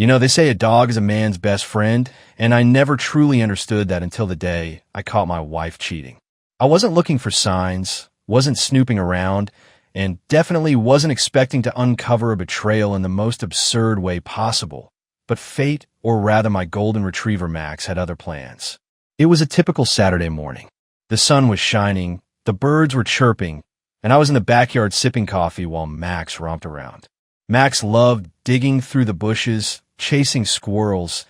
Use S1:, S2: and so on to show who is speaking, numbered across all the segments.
S1: They say a dog is a man's best friend, and I never truly understood that until the day I caught my wife cheating. I wasn't looking for signs, wasn't snooping around, and definitely wasn't expecting to uncover a betrayal in the most absurd way possible. But fate, or rather my golden retriever Max, had other plans. It was a typical Saturday morning. The sun was shining, the birds were chirping, and I was in the backyard sipping coffee while Max romped around. Max loved digging through the bushes, chasing squirrels,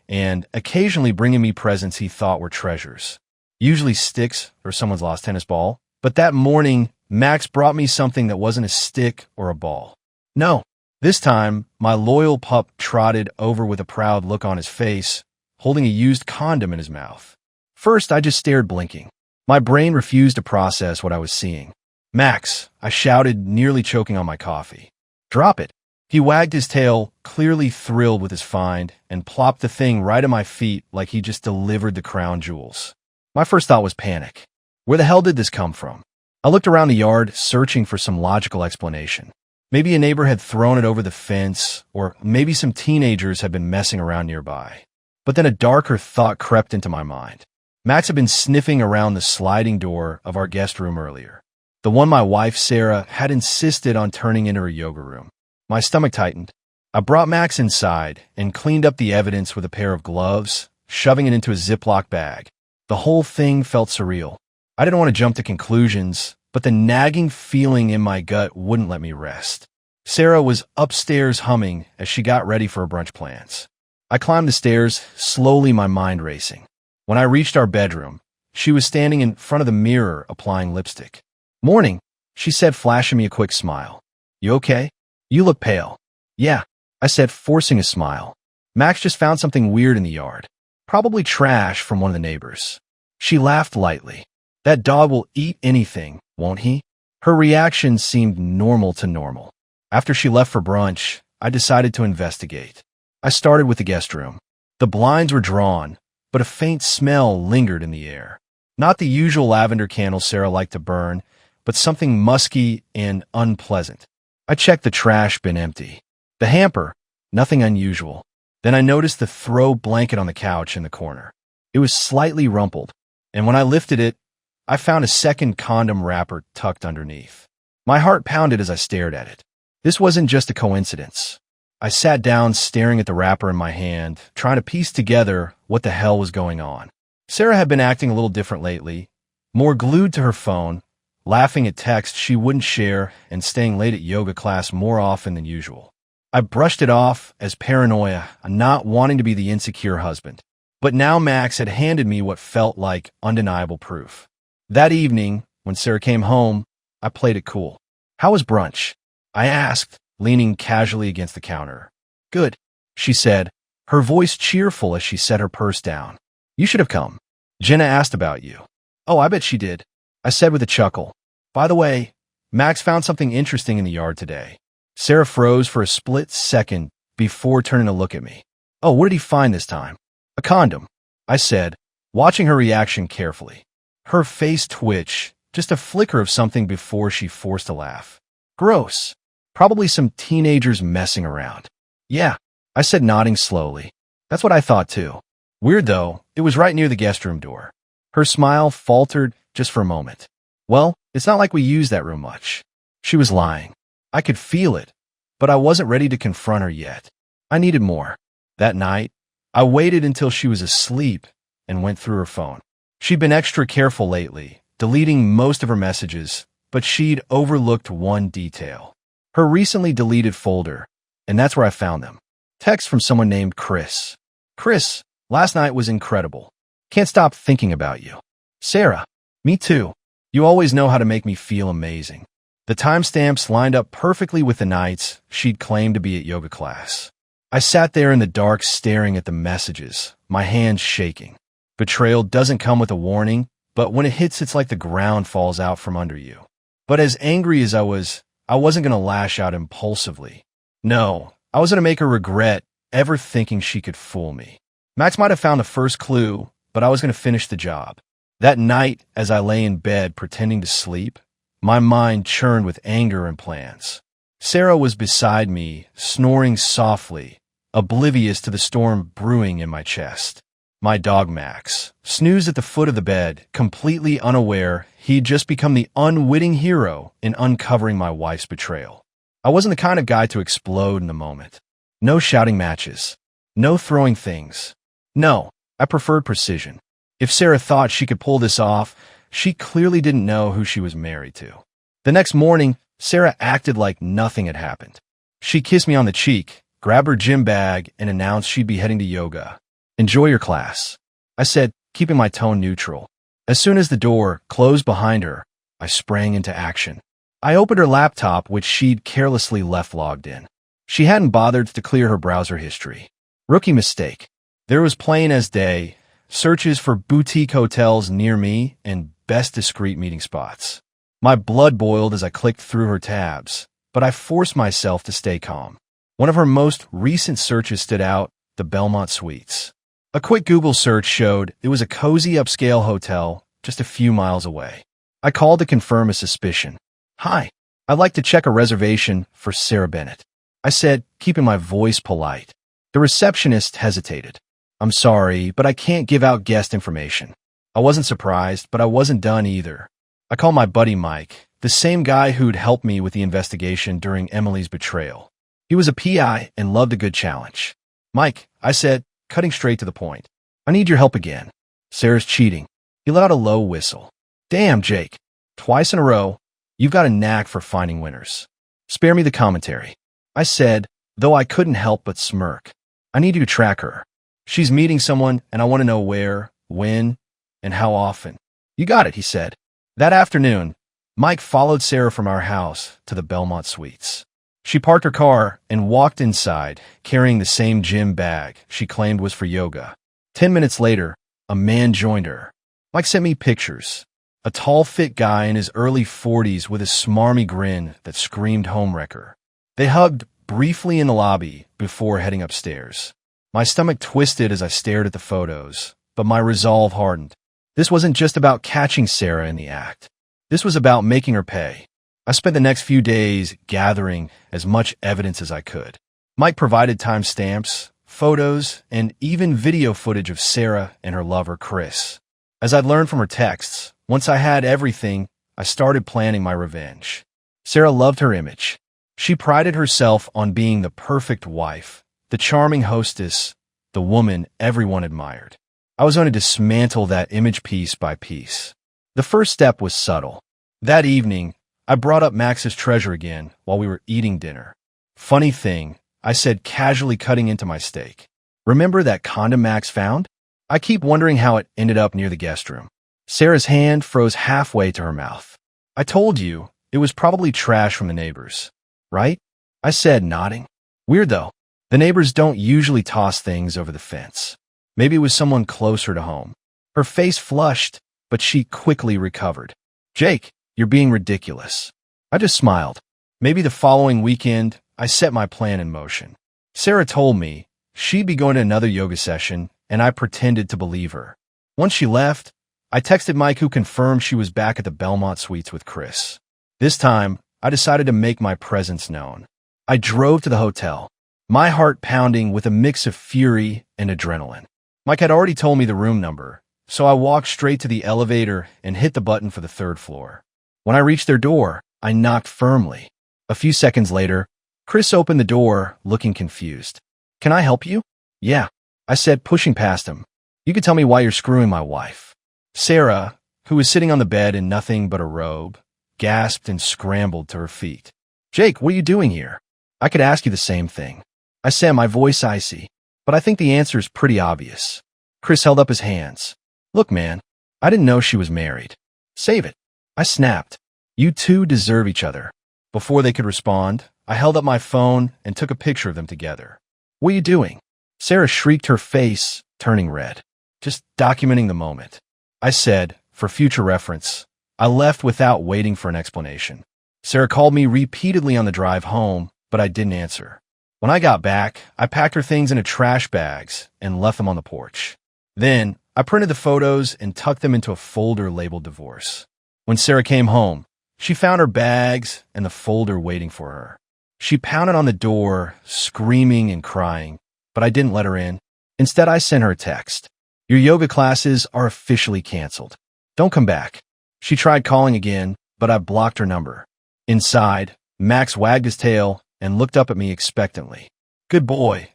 S1: and occasionally bringing me presents he thought were treasures. Usually sticks or someone's lost tennis ball. But that morning, Max brought me something that wasn't a stick or a ball. No, this time, my loyal pup trotted over with a proud look on his face, holding a used condom in his mouth. First, I just stared, blinking. My brain refused to process what I was seeing. "Max," I shouted, nearly choking on my coffee. "Drop it." He wagged his tail, clearly thrilled with his find, and plopped the thing right at my feet like he just delivered the crown jewels. My first thought was panic. Where the hell did this come from? I looked around the yard, searching for some logical explanation. Maybe a neighbor had thrown it over the fence, or maybe some teenagers had been messing around nearby. But then a darker thought crept into my mind. Max had been sniffing around the sliding door of our guest room earlier, the one my wife, Sarah, had insisted on turning into her yoga room. My stomach tightened. I brought Max inside and cleaned up the evidence with a pair of gloves, shoving it into a Ziploc bag. The whole thing felt surreal. I didn't want to jump to conclusions, but the nagging feeling in my gut wouldn't let me rest. Sarah was upstairs humming as she got ready for her brunch plans. I climbed the stairs, slowly, my mind racing. When I reached our bedroom, she was standing in front of the mirror applying lipstick. "Morning," she said, flashing me a quick smile. "You okay? You look pale." "Yeah," I said, forcing a smile. "Max just found something weird in the yard. Probably trash from one of the neighbors." She laughed lightly. "That dog will eat anything, won't he?" Her reaction seemed normal to normal. After she left for brunch, I decided to investigate. I started with the guest room. The blinds were drawn, but a faint smell lingered in the air. Not the usual lavender candle Sarah liked to burn, but something musky and unpleasant. I checked the trash bin, empty. The hamper, nothing unusual. Then I noticed the throw blanket on the couch in the corner. It was slightly rumpled, and when I lifted it, I found a second condom wrapper tucked underneath. My heart pounded as I stared at it. This wasn't just a coincidence. I sat down, staring at the wrapper in my hand, trying to piece together what the hell was going on. Sarah had been acting a little different lately, more glued to her phone, laughing at texts she wouldn't share, and staying late at yoga class more often than usual. I brushed it off as paranoia, not wanting to be the insecure husband. But now Max had handed me what felt like undeniable proof. That evening, when Sarah came home, I played it cool. "How was brunch?" I asked, leaning casually against the counter. "Good," she said, her voice cheerful as she set her purse down. "You should have come. Jenna asked about you." "Oh, I bet she did," I said with a chuckle. "By the way, Max found something interesting in the yard today." Sarah froze for a split second before turning to look at me. "Oh, what did he find this time?" "A condom," I said, watching her reaction carefully. Her face twitched, just a flicker of something before she forced a laugh. "Gross. Probably some teenagers messing around." "Yeah," I said, nodding slowly. "That's what I thought too." Weird though, it was right near the guest room door. Her smile faltered just for a moment. "Well, it's not like we use that room much." She was lying. I could feel it, but I wasn't ready to confront her yet. I needed more. That night, I waited until she was asleep and went through her phone. She'd been extra careful lately, deleting most of her messages, but she'd overlooked one detail. Her recently deleted folder, and that's where I found them. Text from someone named Chris. "Chris, last night was incredible. Can't stop thinking about you." "Sarah, me too. You always know how to make me feel amazing." The timestamps lined up perfectly with the nights she'd claimed to be at yoga class. I sat there in the dark staring at the messages, my hands shaking. Betrayal doesn't come with a warning, but when it hits, it's like the ground falls out from under you. But as angry as I wasn't going to lash out impulsively. No, I was going to make her regret ever thinking she could fool me. Max might have found the first clue, but I was going to finish the job. That night, as I lay in bed pretending to sleep, my mind churned with anger and plans. Sarah was beside me, snoring softly, oblivious to the storm brewing in my chest. My dog Max snoozed at the foot of the bed, completely unaware he'd just become the unwitting hero in uncovering my wife's betrayal. I wasn't the kind of guy to explode in the moment. No shouting matches. No throwing things. No, I preferred precision. If Sarah thought she could pull this off, she clearly didn't know who she was married to. The next morning, Sarah acted like nothing had happened. She kissed me on the cheek, grabbed her gym bag, and announced she'd be heading to yoga. "Enjoy your class," I said, keeping my tone neutral. As soon as the door closed behind her, I sprang into action. I opened her laptop, which she'd carelessly left logged in. She hadn't bothered to clear her browser history. Rookie mistake. There was plain as day, searches for boutique hotels near me and best discreet meeting spots. My blood boiled as I clicked through her tabs, but I forced myself to stay calm. One of her most recent searches stood out, the Belmont Suites. A quick Google search showed it was a cozy upscale hotel just a few miles away. I called to confirm a suspicion. "Hi, I'd like to check a reservation for Sarah Bennett," I said, keeping my voice polite. The receptionist hesitated. "I'm sorry, but I can't give out guest information." I wasn't surprised, but I wasn't done either. I called my buddy Mike, the same guy who'd helped me with the investigation during Emily's betrayal. He was a PI and loved a good challenge. "Mike," I said, cutting straight to the point, "I need your help again. Sarah's cheating." He let out a low whistle. "Damn, Jake. Twice in a row, you've got a knack for finding winners. Spare me the commentary," I said, though I couldn't help but smirk. "I need you to track her. She's meeting someone, and I want to know where, when, and how often." "You got it," he said. That afternoon, Mike followed Sarah from our house to the Belmont Suites. She parked her car and walked inside, carrying the same gym bag she claimed was for yoga. 10 minutes later, a man joined her. Mike sent me pictures. A tall, fit guy in his early 40s with a smarmy grin that screamed homewrecker. They hugged briefly in the lobby before heading upstairs. My stomach twisted as I stared at the photos, but my resolve hardened. This wasn't just about catching Sarah in the act. This was about making her pay. I spent the next few days gathering as much evidence as I could. Mike provided timestamps, photos, and even video footage of Sarah and her lover, Chris. As I'd learned from her texts, once I had everything, I started planning my revenge. Sarah loved her image. She prided herself on being the perfect wife, the charming hostess, the woman everyone admired. I was going to dismantle that image piece by piece. The first step was subtle. That evening, I brought up Max's treasure again while we were eating dinner. "Funny thing," I said, casually cutting into my steak. "Remember that condom Max found? I keep wondering how it ended up near the guest room." Sarah's hand froze halfway to her mouth. "I told you, it was probably trash from the neighbors, right?" I said, nodding. "Weird though. The neighbors don't usually toss things over the fence. Maybe it was someone closer to home." Her face flushed, but she quickly recovered. "Jake, you're being ridiculous." I just smiled. Maybe the following weekend, I set my plan in motion. Sarah told me she'd be going to another yoga session, and I pretended to believe her. Once she left, I texted Mike, who confirmed she was back at the Belmont Suites with Chris. This time, I decided to make my presence known. I drove to the hotel, my heart pounding with a mix of fury and adrenaline. Mike had already told me the room number, so I walked straight to the elevator and hit the button for the third floor. When I reached their door, I knocked firmly. A few seconds later, Chris opened the door, looking confused. "Can I help you?" "Yeah," I said, pushing past him. "You can tell me why you're screwing my wife." Sarah, who was sitting on the bed in nothing but a robe, gasped and scrambled to her feet. "Jake, what are you doing here?" "I could ask you the same thing," I said, my voice icy, "but I think the answer is pretty obvious." Chris held up his hands. "Look, man, I didn't know she was married." "Save it," I snapped. "You two deserve each other." Before they could respond, I held up my phone and took a picture of them together. "What are you doing?" Sarah shrieked, her face turning red. "Just documenting the moment," I said, for future reference. I left without waiting for an explanation. Sarah called me repeatedly on the drive home, but I didn't answer. When I got back, I packed her things into trash bags and left them on the porch. Then, I printed the photos and tucked them into a folder labeled divorce. When Sarah came home, she found her bags and the folder waiting for her. She pounded on the door, screaming and crying, but I didn't let her in. Instead, I sent her a text. Your yoga classes are officially canceled. Don't come back. She tried calling again, but I blocked her number. Inside, Max wagged his tail and looked up at me expectantly. Good boy,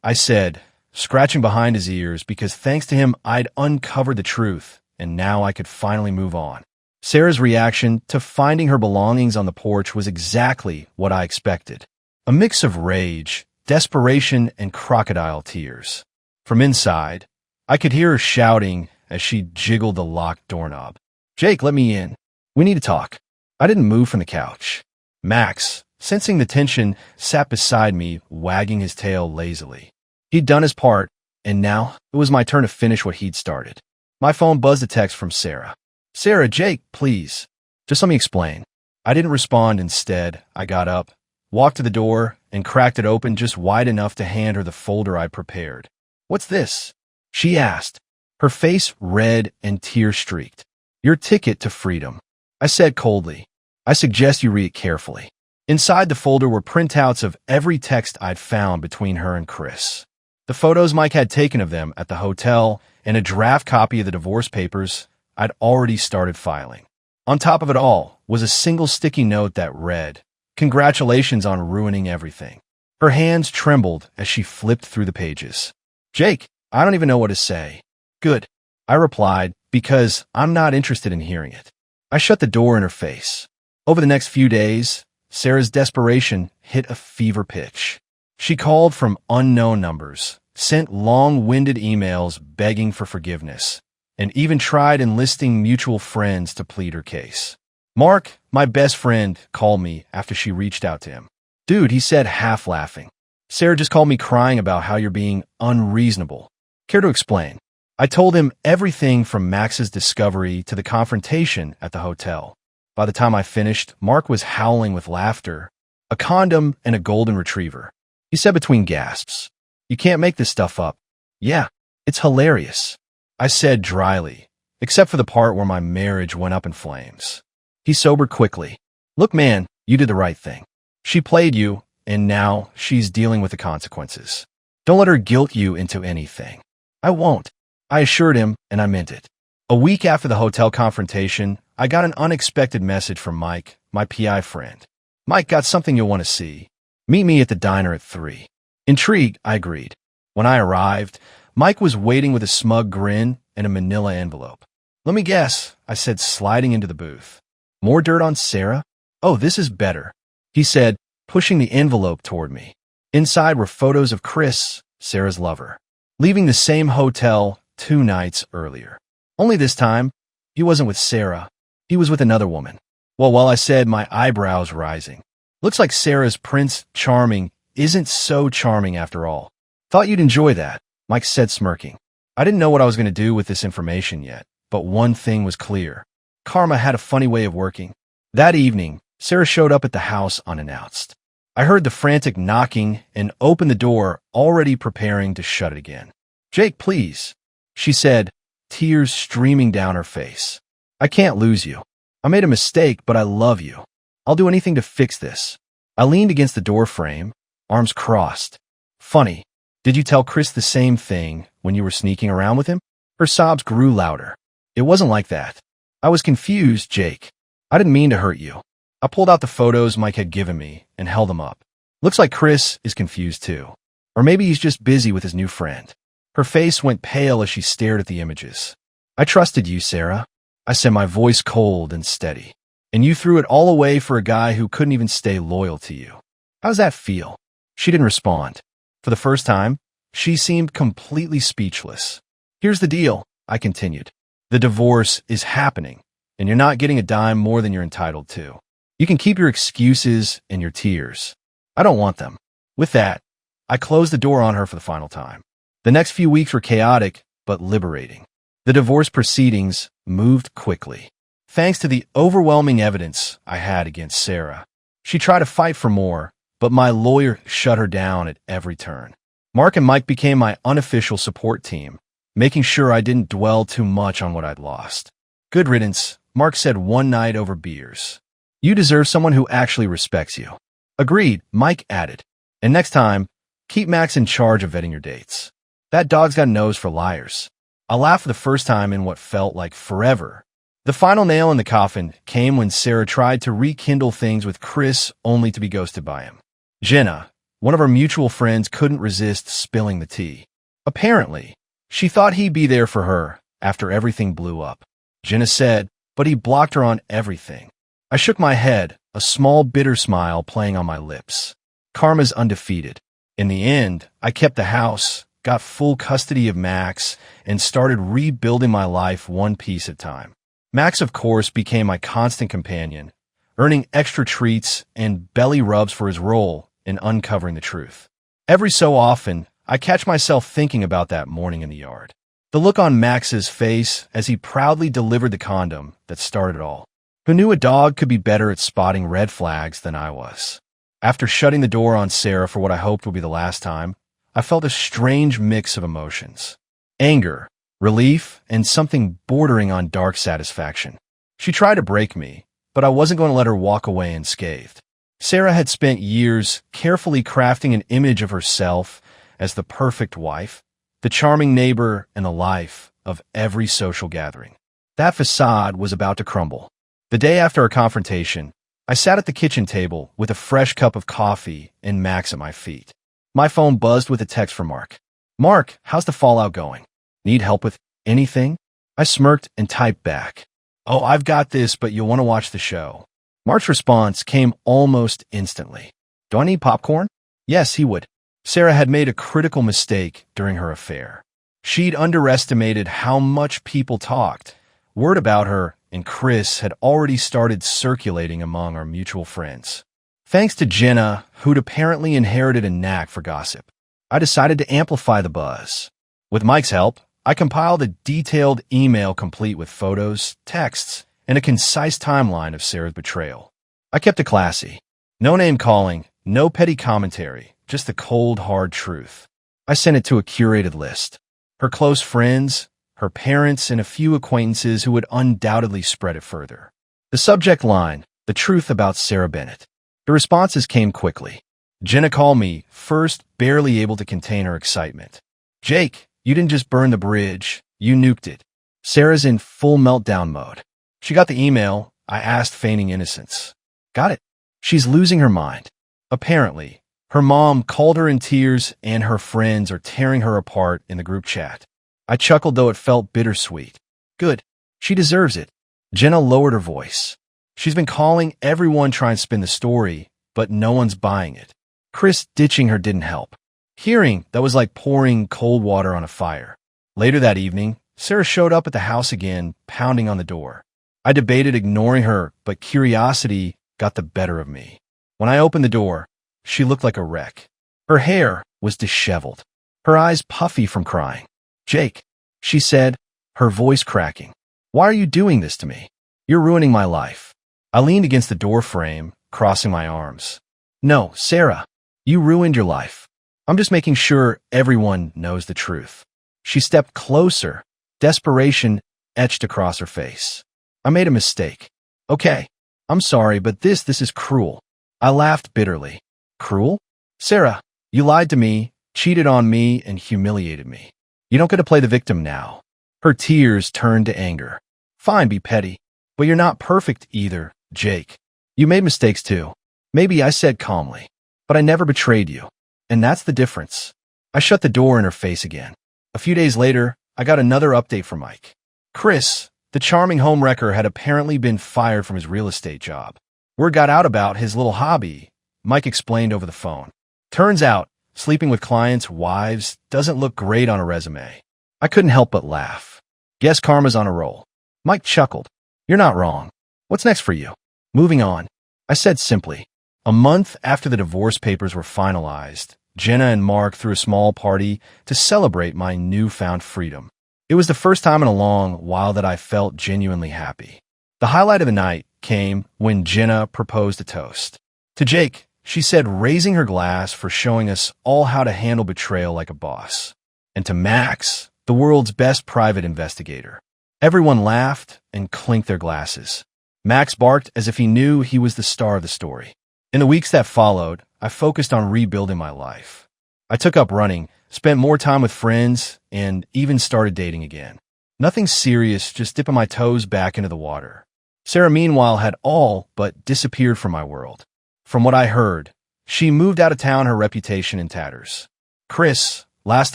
S1: I said, scratching behind his ears because thanks to him, I'd uncovered the truth, and now I could finally move on. Sarah's reaction to finding her belongings on the porch was exactly what I expected. A mix of rage, desperation, and crocodile tears. From inside, I could hear her shouting as she jiggled the locked doorknob. Jake, let me in. We need to talk. I didn't move from the couch. Max, sensing the tension, sat beside me, wagging his tail lazily. He'd done his part, and now it was my turn to finish what he'd started. My phone buzzed a text from Sarah. Sarah, Jake, please. Just let me explain. I didn't respond. Instead, I got up, walked to the door, and cracked it open just wide enough to hand her the folder I'd prepared. What's this? She asked, her face red and tear-streaked. Your ticket to freedom. I said coldly. I suggest you read it carefully. Inside the folder were printouts of every text I'd found between her and Chris. The photos Mike had taken of them at the hotel and a draft copy of the divorce papers I'd already started filing. On top of it all was a single sticky note that read, "Congratulations on ruining everything." Her hands trembled as she flipped through the pages. Jake, I don't even know what to say. Good, I replied, because I'm not interested in hearing it. I shut the door in her face. Over the next few days, Sarah's desperation hit a fever pitch. She called from unknown numbers, sent long-winded emails begging for forgiveness, and even tried enlisting mutual friends to plead her case. Mark, my best friend, called me after she reached out to him. Dude, he said, half laughing. Sarah just called me crying about how you're being unreasonable. Care to explain? I told him everything from Max's discovery to the confrontation at the hotel. By the time I finished, Mark was howling with laughter, a condom and a golden retriever. He said between gasps, "You can't make this stuff up." "Yeah, it's hilarious," I said dryly, except for the part where my marriage went up in flames. He sobered quickly. "Look, man, you did the right thing. She played you, and now she's dealing with the consequences. Don't let her guilt you into anything." "I won't," I assured him, and I meant it. A week after the hotel confrontation, I got an unexpected message from Mike, my PI friend. "Mike, got something you'll want to see. Meet me at the diner at 3. Intrigued, I agreed. When I arrived, Mike was waiting with a smug grin and a manila envelope. "Let me guess," I said, sliding into the booth. "More dirt on Sarah? Oh, this is better," he said, pushing the envelope toward me. Inside were photos of Chris, Sarah's lover, leaving the same hotel 2 nights earlier. Only this time, he wasn't with Sarah. He was with another woman. Well, I said, my eyebrows rising. Looks like Sarah's Prince Charming isn't so charming after all. Thought you'd enjoy that, Mike said, smirking. I didn't know what I was going to do with this information yet, but one thing was clear. Karma had a funny way of working. That evening, Sarah showed up at the house unannounced. I heard the frantic knocking and opened the door, already preparing to shut it again. "Jake, please," she said, tears streaming down her face. "I can't lose you. I made a mistake, but I love you. I'll do anything to fix this." I leaned against the door frame, arms crossed. "Funny, did you tell Chris the same thing when you were sneaking around with him?" Her sobs grew louder. "It wasn't like that. I was confused, Jake. I didn't mean to hurt you." I pulled out the photos Mike had given me and held them up. "Looks like Chris is confused too. Or maybe he's just busy with his new friend." Her face went pale as she stared at the images. "I trusted you, Sarah," I said, my voice cold and steady. "And you threw it all away for a guy who couldn't even stay loyal to you. How's that feel?" She didn't respond. For the first time, she seemed completely speechless. "Here's the deal," I continued. "The divorce is happening, and you're not getting a dime more than you're entitled to. You can keep your excuses and your tears. I don't want them." With that, I closed the door on her for the final time. The next few weeks were chaotic, but liberating. The divorce proceedings moved quickly, thanks to the overwhelming evidence I had against Sarah. She tried to fight for more, but my lawyer shut her down at every turn. Mark and Mike became my unofficial support team, making sure I didn't dwell too much on what I'd lost. "Good riddance," Mark said one night over beers. "You deserve someone who actually respects you." "Agreed," Mike added. "And next time, Keep Max in charge of vetting your dates. That dog's got a nose for liars. I laughed for the first time in what felt like forever. The final nail in the coffin came when Sarah tried to rekindle things with Chris only to be ghosted by him. Jenna, one of our mutual friends, couldn't resist spilling the tea. Apparently, she thought he'd be there for her after everything blew up. Jenna said, but he blocked her on everything. I shook my head, a small bitter smile playing on my lips. Karma's undefeated. In the end, I kept the house, got full custody of Max, and started rebuilding my life one piece at a time. Max, of course, became my constant companion, earning extra treats and belly rubs for his role in uncovering the truth. Every so often, I catch myself thinking about that morning in the yard. The look on Max's face as he proudly delivered the condom that started it all. Who knew a dog could be better at spotting red flags than I was? After shutting the door on Sarah for what I hoped would be the last time, I felt a strange mix of emotions. Anger, relief, and something bordering on dark satisfaction. She tried to break me, but I wasn't going to let her walk away unscathed. Sarah had spent years carefully crafting an image of herself as the perfect wife, the charming neighbor, and the life of every social gathering. That facade was about to crumble. The day after our confrontation, I sat at the kitchen table with a fresh cup of coffee and Max at my feet. My phone buzzed with a text from Mark. Mark, how's the fallout going? Need help with anything? I smirked and typed back. Oh, I've got this, but you'll want to watch the show. Mark's response came almost instantly. Do I need popcorn? Yes, he would. Sarah had made a critical mistake during her affair. She'd underestimated how much people talked. Word about her and Chris had already started circulating among our mutual friends. Thanks to Jenna, who'd apparently inherited a knack for gossip, I decided to amplify the buzz. With Mike's help, I compiled a detailed email complete with photos, texts, and a concise timeline of Sarah's betrayal. I kept it classy. No name calling, no petty commentary, just the cold, hard truth. I sent it to a curated list. Her close friends, her parents, and a few acquaintances who would undoubtedly spread it further. The subject line, the truth about Sarah Bennett. The responses came quickly. Jenna called me, first barely able to contain her excitement. Jake, you didn't just burn the bridge, you nuked it. Sarah's in full meltdown mode. She got the email, I asked, feigning innocence. Got it. She's losing her mind. Apparently, her mom called her in tears and her friends are tearing her apart in the group chat. I chuckled, though it felt bittersweet. Good. She deserves it. Jenna lowered her voice. She's been calling everyone trying to spin the story, but no one's buying it. Chris ditching her didn't help. Hearing that was like pouring cold water on a fire. Later that evening, Sarah showed up at the house again, pounding on the door. I debated ignoring her, but curiosity got the better of me. When I opened the door, she looked like a wreck. Her hair was disheveled, her eyes puffy from crying. Jake, she said, her voice cracking. Why are you doing this to me? You're ruining my life. I leaned against the door frame, crossing my arms. No, Sarah, you ruined your life. I'm just making sure everyone knows the truth. She stepped closer, desperation etched across her face. I made a mistake. Okay, I'm sorry, but this is cruel. I laughed bitterly. Cruel? Sarah, you lied to me, cheated on me, and humiliated me. You don't get to play the victim now. Her tears turned to anger. Fine, be petty. But you're not perfect either, Jake. You made mistakes too. Maybe, I said calmly. But I never betrayed you. And that's the difference. I shut the door in her face again. A few days later, I got another update from Mike. Chris, the charming homewrecker, had apparently been fired from his real estate job. Word got out about his little hobby, Mike explained over the phone. Turns out, sleeping with clients' wives doesn't look great on a resume. I couldn't help but laugh. Guess karma's on a roll. Mike chuckled. You're not wrong. What's next for you? Moving on. I said simply. A month after the divorce papers were finalized, Jenna and Mark threw a small party to celebrate my newfound freedom. It was the first time in a long while that I felt genuinely happy. The highlight of the night came when Jenna proposed a toast. To Jake, she said, raising her glass for showing us all how to handle betrayal like a boss. And to Max, the world's best private investigator. Everyone laughed and clinked their glasses. Max barked as if he knew he was the star of the story. In the weeks that followed, I focused on rebuilding my life. I took up running, spent more time with friends, and even started dating again. Nothing serious, just dipping my toes back into the water. Sarah, meanwhile, had all but disappeared from my world. From what I heard, she moved out of town, her reputation in tatters. Chris, last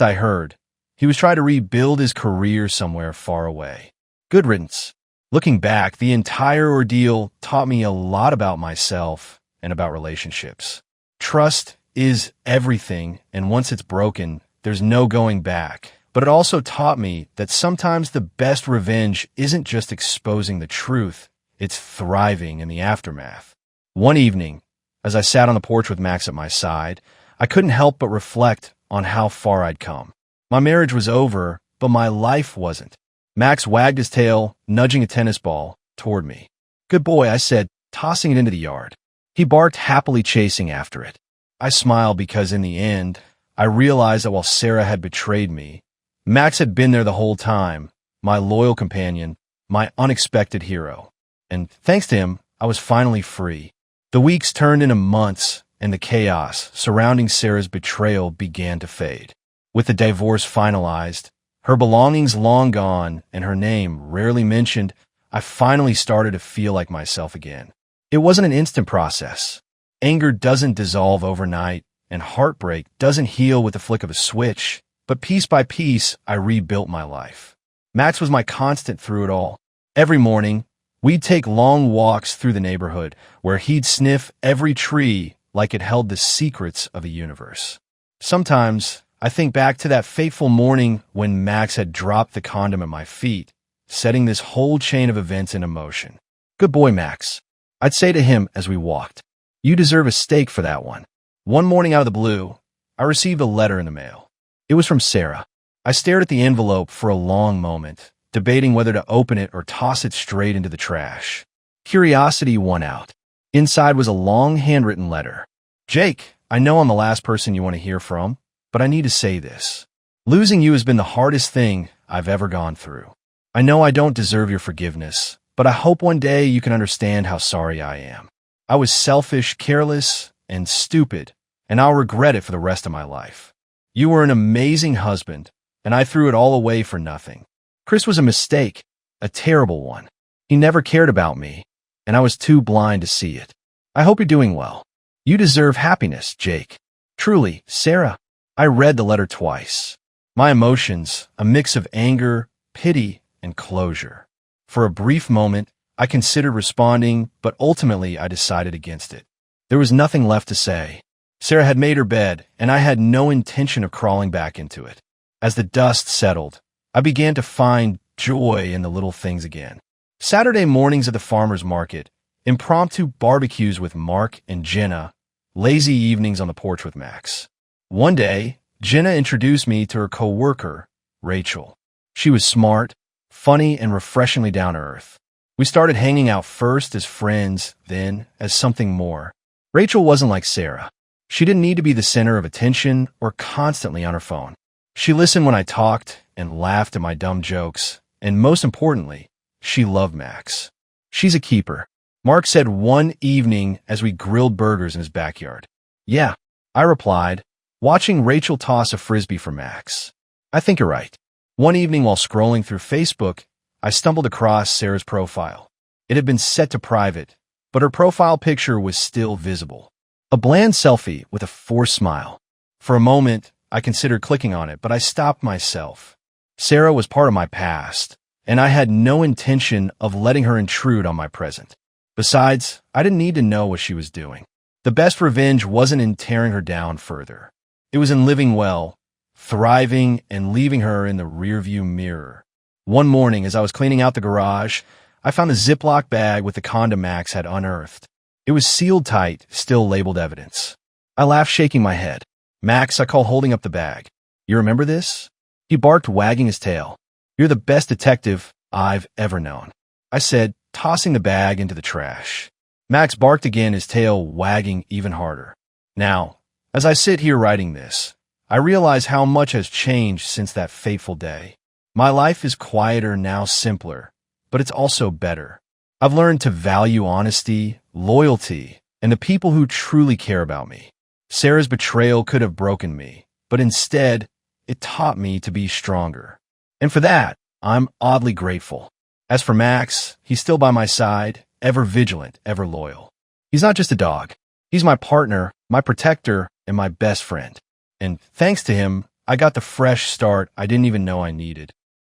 S1: I heard, he was trying to rebuild his career somewhere far away. Good riddance. Looking back, the entire ordeal taught me a lot about myself and about relationships. Trust is everything, and once it's broken, there's no going back. But it also taught me that sometimes the best revenge isn't just exposing the truth, it's thriving in the aftermath. One evening, as I sat on the porch with Max at my side, I couldn't help but reflect on how far I'd come. My marriage was over, but my life wasn't. Max wagged his tail, nudging a tennis ball toward me. "Good boy," I said, tossing it into the yard. He barked, happily chasing after it. I smiled because in the end, I realized that while Sarah had betrayed me, Max had been there the whole time, my loyal companion, my unexpected hero. And thanks to him, I was finally free. The weeks turned into months, and the chaos surrounding Sarah's betrayal began to fade. With the divorce finalized, her belongings long gone, and her name rarely mentioned, I finally started to feel like myself again. It wasn't an instant process. Anger doesn't dissolve overnight, and heartbreak doesn't heal with the flick of a switch. But piece by piece, I rebuilt my life. Max was my constant through it all. Every morning, we'd take long walks through the neighborhood, where he'd sniff every tree like it held the secrets of the universe. Sometimes, I think back to that fateful morning when Max had dropped the condom at my feet, setting this whole chain of events into motion. "Good boy, Max," I'd say to him as we walked. "You deserve a steak for that one." One morning out of the blue, I received a letter in the mail. It was from Sarah. I stared at the envelope for a long moment, debating whether to open it or toss it straight into the trash. Curiosity won out. Inside was a long handwritten letter. "Jake, I know I'm the last person you want to hear from, but I need to say this. Losing you has been the hardest thing I've ever gone through. I know I don't deserve your forgiveness, but I hope one day you can understand how sorry I am. I was selfish, careless, and stupid, and I'll regret it for the rest of my life. You were an amazing husband, and I threw it all away for nothing. Chris was a mistake, a terrible one. He never cared about me, and I was too blind to see it. I hope you're doing well. You deserve happiness, Jake. Truly, Sarah." I read the letter twice. My emotions, a mix of anger, pity, and closure. For a brief moment, I considered responding, but ultimately I decided against it. There was nothing left to say. Sarah had made her bed, and I had no intention of crawling back into it. As the dust settled, I began to find joy in the little things again. Saturday mornings at the farmer's market, impromptu barbecues with Mark and Jenna, lazy evenings on the porch with Max. One day, Jenna introduced me to her coworker, Rachel. She was smart, funny, and refreshingly down to earth. We started hanging out first as friends, then as something more. Rachel wasn't like Sarah. She didn't need to be the center of attention or constantly on her phone. She listened when I talked and laughed at my dumb jokes, and most importantly, she loved Max. "She's a keeper," Mark said one evening as we grilled burgers in his backyard. "Yeah," I replied, watching Rachel toss a frisbee for Max. "I think you're right." One evening while scrolling through Facebook, I stumbled across Sarah's profile. It had been set to private, but her profile picture was still visible. A bland selfie with a forced smile. For a moment, I considered clicking on it, but I stopped myself. Sarah was part of my past, and I had no intention of letting her intrude on my present. Besides, I didn't need to know what she was doing. The best revenge wasn't in tearing her down further. It was in living well, thriving, and leaving her in the rearview mirror. One morning, as I was cleaning out the garage, I found a Ziploc bag with the condom Max had unearthed. It was sealed tight, still labeled evidence. I laughed, shaking my head. "Max," I called, holding up the bag. "You remember this?" He barked, wagging his tail. "You're the best detective I've ever known," I said, tossing the bag into the trash. Max barked again, his tail wagging even harder. Now, as I sit here writing this, I realize how much has changed since that fateful day. My life is quieter now, simpler, but it's also better. I've learned to value honesty, loyalty, and the people who truly care about me. Sarah's betrayal could have broken me, but instead, it taught me to be stronger. And for that, I'm oddly grateful. As for Max, he's still by my side, ever vigilant, ever loyal. He's not just a dog. He's my partner, my protector, and my best friend. And thanks to him, I got the fresh start I didn't even know I needed.